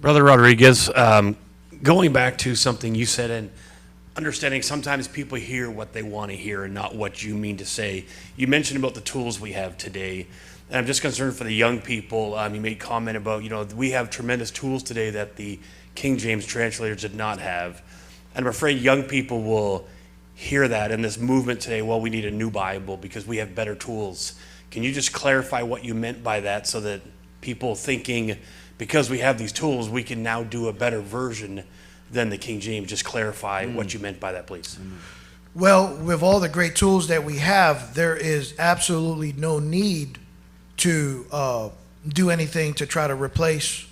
Brother Rodriguez, going back to something you said and understanding sometimes people hear what they want to hear and not what you mean to say. You mentioned about the tools we have today. And I'm just concerned for the young people. You made comment about, we have tremendous tools today that the King James translators did not have. And I'm afraid young people will hear that in this movement today, well, we need a new Bible because we have better tools. Can you just clarify what you meant by that so that people thinking because we have these tools, we can now do a better version than the King James? Just clarify what you meant by that, please. Well, with all the great tools that we have, there is absolutely no need to do anything to try to replace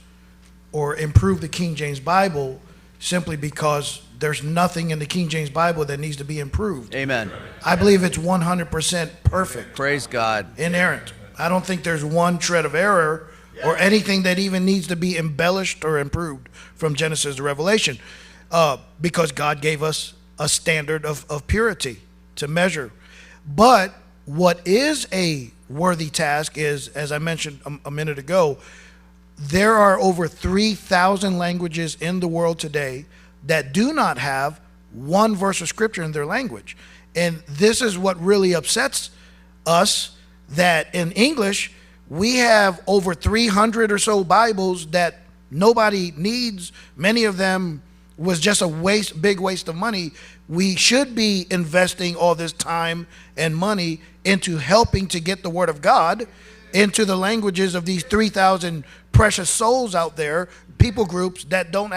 or improve the King James Bible simply because there's nothing in the King James Bible that needs to be improved. Amen. I believe it's 100% perfect. Praise God. Inerrant. I don't think there's one shred of error or anything that even needs to be embellished or improved from Genesis to Revelation, because God gave us a standard of purity to measure. But what is a worthy task is, as I mentioned a minute ago, there are over 3,000 languages in the world today that do not have one verse of scripture in their language. And this is what really upsets us, that in English, we have over 300 or so Bibles that nobody needs. Many of them was just a big waste of money. We should be investing all this time and money into helping to get the Word of God into the languages of these 3,000 precious souls out there, people groups that don't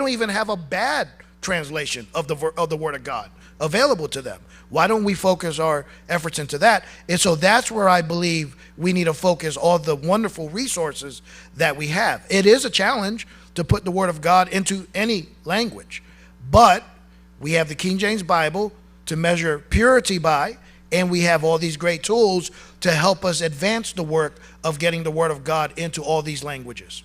even have a bad translation of the Word of God available to them. Why don't we focus our efforts into that? And so that's where I believe we need to focus all the wonderful resources that we have. It is a challenge to put the Word of God into any language, but we have the King James Bible to measure purity by, and we have all these great tools to help us advance the work of getting the Word of God into all these languages.